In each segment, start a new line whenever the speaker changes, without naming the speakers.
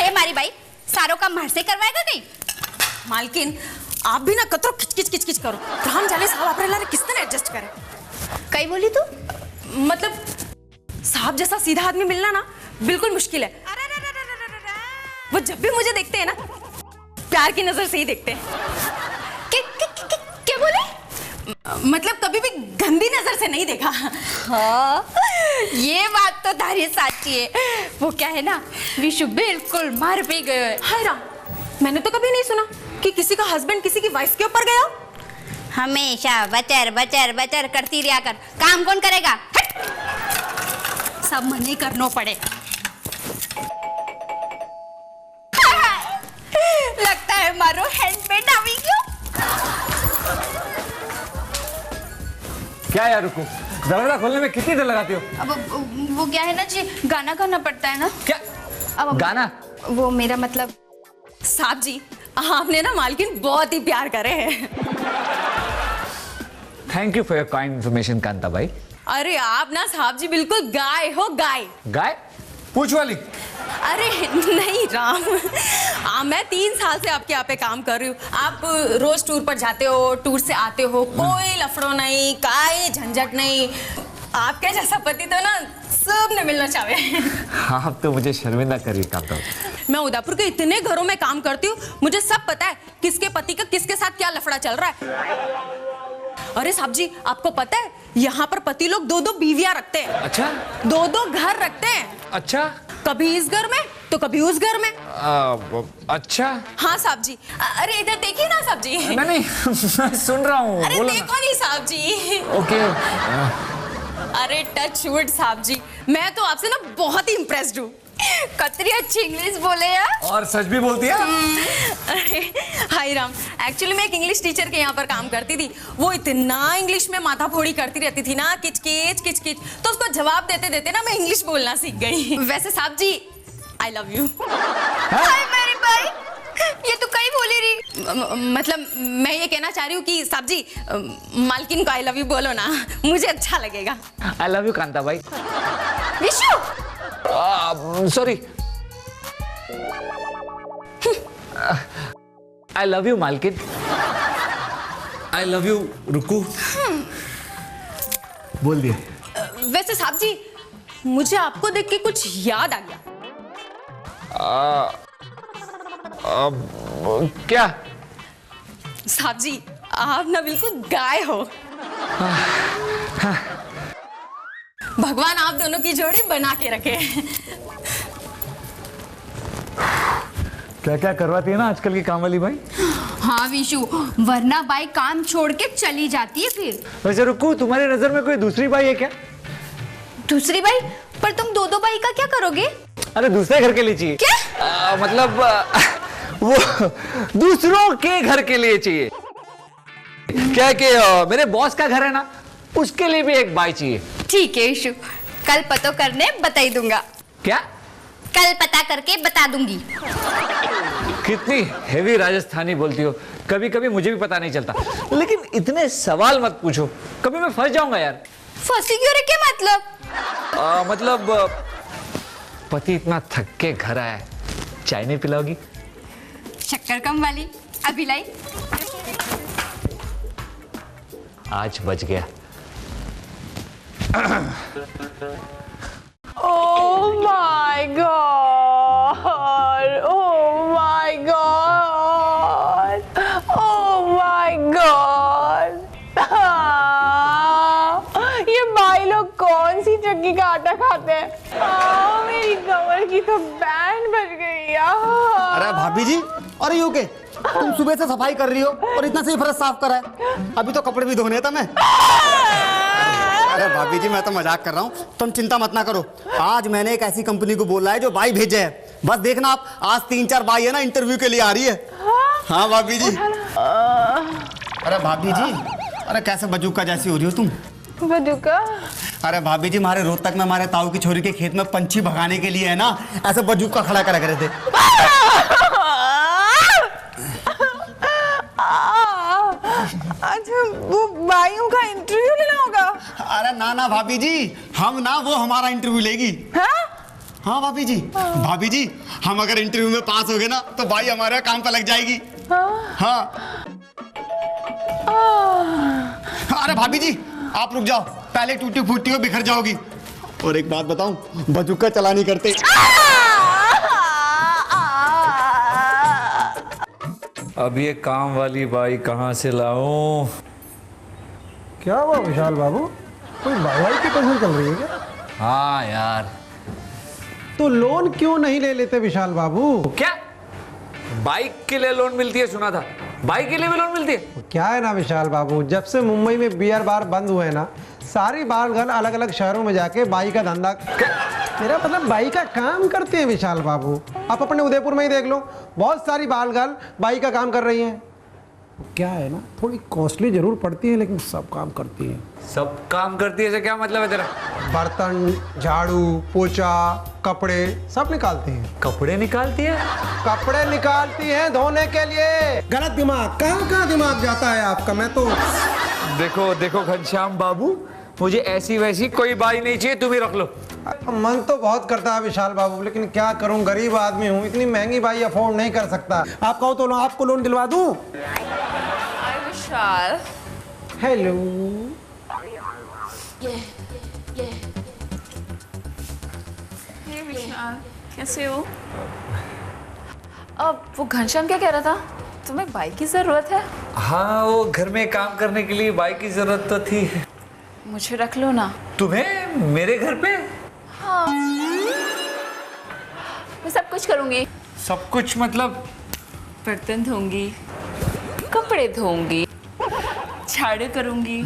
है मारी भाई, सारों का मार से करवाएगा कहीं?
मालकिन आप भी ना कतरो किचकिच करो, काम जाने साहब आपरे किस तरह एडजस्ट करे।
कई बोली तू?
मतलब साहब जैसा सीधा आदमी मिलना ना बिल्कुल मुश्किल है। वो जब भी मुझे देखते हैं ना प्यार की नजर से ही देखते हैं।
क्या बोले?
मतलब कभी भी गंदी नजर से नहीं देखा।
हाँ, ये बात तो तारी सच्ची है। वो क्या है ना, विशु बिल्कुल मर भी गए।
हाय राम, मैंने तो कभी नहीं सुना कि किसी का हस्बैंड किसी की वाइफ के ऊपर गया।
हमेशा बचर बचर बचर करती रहा कर, काम कौन करेगा?
सब मने करना पड़े।
लगता है मारो हैंडमेड आवी क्यों?
क्या यार, रुको, दरवाजा खोलने में कितनी देर लगाती हो?
अब वो क्या है ना जी, गाना गाना पड़ता है ना।
क्या
अब
गाना?
वो मेरा मतलब
साहब जी, आपने ना मालकिन बहुत ही प्यार करे हैं।
Thank you for your kind information Kanta भाई।
अरे आप ना साहब जी बिल्कुल गाय हो, गाय।
गाय? पूछ वाली?
अरे नहीं राम, मैं 3 साल से आपके यहाँ पे काम कर रही हूँ। आप रोज टूर पर जाते हो, टूर से आते हो, कोई लफड़ो नहीं, कोई झंझट नहीं। आपके जैसा पति तो ना सब ने मिलना चाहे।
हाँ, अब तो मुझे शर्मिंदा करिए कांता भाई।
मैं उदयपुर के इतने घरों में काम करती हूँ, मुझे सब पता है किसके पति का किसके साथ क्या लफड़ा चल रहा है। अरे साहब जी, आपको पता है यहाँ पर पति लोग 2-2 बीवियां रखते हैं।
अच्छा?
2-2 घर रखते हैं।
अच्छा?
कभी इस घर में तो कभी उस घर में।
अच्छा?
हाँ साहब जी। अरे इधर देखिए ना साहब जी।
नहीं मैं सुन रहा हूँ।
अरे देखो नहीं साहब जी।
ओके।
अरे टच वुड साहब जी, मैं तो आपसे ना बहुत ही इम्प्रेस्ड हूँ।
कतरी अच्छी इंग्लिश बोले यार।
और सच भी बोलती है?
अरे हाय राम, एक्चुअली मैं एक इंग्लिश टीचर के यहाँ पर काम करती थी। वो इतना इंग्लिश में माथा फोड़ी करती रहती थी ना, किचकिच किचकिच, तो उसको जवाब देते देते ना मैं इंग्लिश बोलना सीख गई। वैसे साहब जी, आई लव यू।
हाय मेरी भाई, ये तो कई बोली रही।
मतलब मैं ये कहना चाह रही हूँ कि साहब जी, मालकिन को आई लव यू बोलो ना, मुझे अच्छा लगेगा।
आई लव यू कांता भाई।
Vishu,
sorry, I love you मालकिन। आई लव यू रुकू। बोल दिया।
वैसे साहब जी, मुझे आपको देख के कुछ याद आ गया।
क्या?
साहब जी, आप ना बिल्कुल गाय हो। भगवान आप दोनों की जोड़ी बना के रखे।
क्या क्या करवाती है ना आजकल की काम वाली भाई।
हाँ विशु, वरना बाई काम छोड़ के चली जाती है फिर।
वैसे रुकू, तुम्हारी नजर में कोई दूसरी बाई है क्या?
दूसरी बाई? पर तुम 2-2 बाई का क्या करोगे?
अरे दूसरे घर के लिए चाहिए।
क्या?
मतलब वो दूसरों के घर के लिए चाहिए। क्या है कि मेरे बॉस का घर है ना, उसके लिए भी एक बाई चाहिए।
ठीक है विशु, कल पतो करने बता दूंगा।
क्या?
कल पता करके बता दूंगी।
कितनी हेवी राजस्थानी बोलती हो, कभी कभी मुझे भी पता नहीं चलता। लेकिन इतने सवाल मत पूछो, कभी मैं फंस जाऊंगा यार।
फंसी क्यों रे? क्या मतलब?
मतलब पति इतना थक के घर आया है, चाय नहीं पिलाओगी?
शक्कर कम वाली अभी लाई।
आज बच गया।
Oh my God! Oh my God! Oh my God! ये भाई लोग कौन सी चक्की का आटा खाते हैं? मेरी कमर की तो बैंड बज गई यार।
अरे भाभी जी, अरे यू के तुम सुबह से सफाई कर रही हो और इतना सही फर्श साफ करा है, अभी तो कपड़े भी धोने था मैं। अरे भाभी जी, मैं तो मजाक कर रहा हूँ, तुम चिंता मत ना करो। आज मैंने एक ऐसी कंपनी को बोला है जो बाई भेजे है, बस देखना आप, आज 3-4 बाई है ना इंटरव्यू के लिए आ रही है। हाँ भाभी जी। अरे भाभी जी, अरे कैसे बजूका जैसी हो रही हो तुम?
बजूका?
अरे भाभी जी, हमारे रोहतक में हमारे ताऊ की छोरी के खेत में पंछी भगाने के लिए है ना, ऐसे बजूका खड़ा कर रहे थे।
अच्छा, वो बाइयों का इंटरव्यू लेना होगा?
अरे ना ना भाभी जी, हम ना, वो हमारा इंटरव्यू लेगी।
हाँ?
हाँ भाभी जी हम अगर इंटरव्यू में पास हो गए ना तो भाई हमारे काम पे लग जाएगी। हाँ। अरे भाभी जी आप रुक जाओ, पहले टूटी फूटी हो बिखर जाओगी। और एक बात बताऊं, बजुका चला नहीं करते।
अब ये काम वाली बाई कहाँ से लाऊं?
क्या हुआ विशाल बाबू, कोई भाई की टेंशन चल रही है क्या?
हाँ यार।
तो लोन क्यों नहीं ले लेते विशाल बाबू?
क्या बाइक के लिए लोन मिलती है? सुना था बाइक के लिए भी लोन मिलती है।
क्या है ना विशाल बाबू, जब से मुंबई में बियर बार बंद हुए ना, सारी बार घर अलग अलग शहरों में जाके बाई का धंधा, मेरा मतलब बाई का काम करते हैं विशाल बाबू। आप अपने उदयपुर में ही देख लो, बहुत सारी बाल गर्ल बाई का काम कर रही हैं। क्या है ना, थोड़ी कॉस्टली जरूर पड़ती है लेकिन सब काम करती है।
सब काम करती है से क्या मतलब है तेरा?
बर्तन, झाड़ू, पोछा, कपड़े सब निकालती हैं।
कपड़े निकालती है?
कपड़े निकालती हैं धोने के लिए। गलत दिमाग, कहाँ दिमाग जाता है आपका। मैं तो
देखो देखो घनश्याम बाबू, मुझे ऐसी वैसी कोई बाई नहीं चाहिए, तुम ही रख लो।
मन तो बहुत करता है विशाल बाबू, लेकिन क्या करूं, गरीब आदमी हूं, इतनी महंगी बाई अफोर्ड नहीं कर सकता। आप कहो तो आपको लोन दिलवा दूं।
विशाल
हेलो।
विशाल कैसे हो? अब वो घनश्याम क्या कह रहा था, तुम्हें बाइक की जरूरत है?
हाँ, वो घर में काम करने के लिए बाइक की जरूरत तो थी।
मुझे रख लो ना।
तुम्हें मेरे घर पे?
हाँ, मैं सब कुछ करूंगी।
सब कुछ मतलब?
बर्तन धोऊंगी, कपड़े धोऊंगी, झाड़ू करूंगी,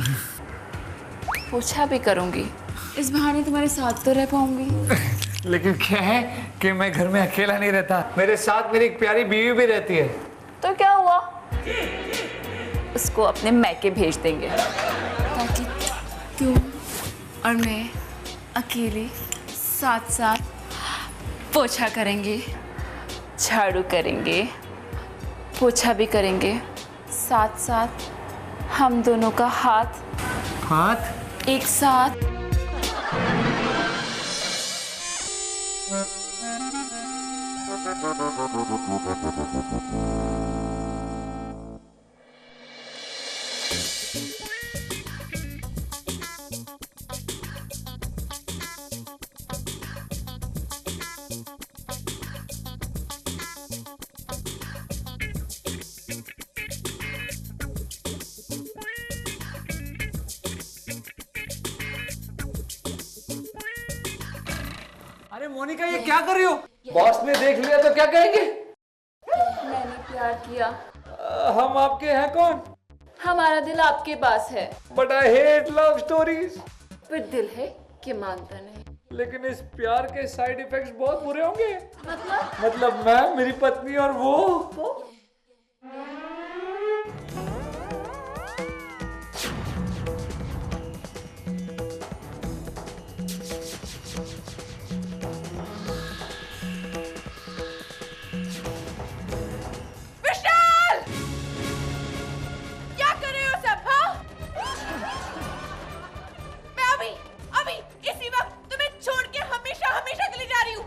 पोछा भी करूंगी। इस बहाने तुम्हारे साथ तो रह पाऊंगी।
लेकिन क्या है कि मैं घर में अकेला नहीं रहता, मेरे साथ मेरी एक प्यारी बीवी भी रहती है।
तो क्या हुआ, उसको अपने मैके भेज देंगे ताकि तुम और मैं अकेले साथ साथ पोछा करेंगे, झाड़ू करेंगे, पोछा भी करेंगे, साथ साथ हम दोनों का हाथ एक साथ।
अरे मोनिका, ये क्या कर रही हो? बॉस ने देख लिया तो क्या कहेंगे?
मैंने प्यार किया।
हम आपके हैं कौन?
हमारा दिल आपके पास है,
but I hate love stories.
पर दिल है कि मानता नहीं।
लेकिन इस प्यार के साइड इफेक्ट्स बहुत बुरे होंगे। मतलब मैं, मेरी पत्नी और वो?
विशाल, क्या कर रहे हो सब? हाँ, मैं अभी इसी वक्त तुम्हें छोड़ के हमेशा हमेशा के लिए जा रही हूँ।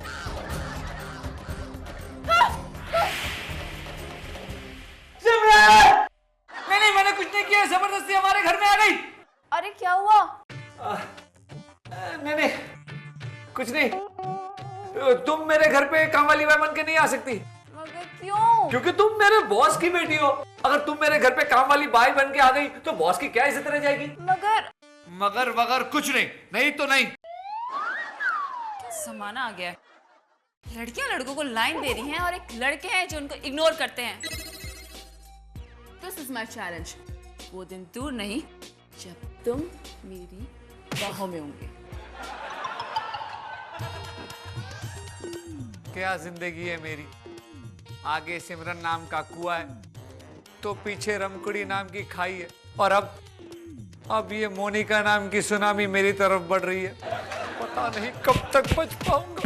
नहीं, मैंने कुछ नहीं किया, जबरदस्ती हमारे घर में आ गई।
अरे क्या हुआ?
नहीं, कुछ नहीं। तुम मेरे घर पे काम वाली बाई बन के नहीं आ सकती।
मगर क्यों?
क्योंकि तुम मेरे बॉस की बेटी हो। अगर तुम मेरे घर पे काम वाली बाई बन के आ गई तो बॉस की क्या इज्जत रह जाएगी? मगर वगर कुछ नहीं, नहीं तो नहीं।
जमाना आ गया है, लड़कियां लड़कों को लाइन दे रही हैं और एक लड़के हैं जो उनको इग्नोर करते हैं। This is my challenge. वो दिन दूर नहीं जब तुम मेरी बाहों में होंगे।
क्या जिंदगी है मेरी, आगे सिमरन नाम का कुआं है तो पीछे रमकुड़ी नाम की खाई है, और अब ये मोनिका नाम की सुनामी मेरी तरफ बढ़ रही है। पता नहीं कब तक बच पाऊंगा।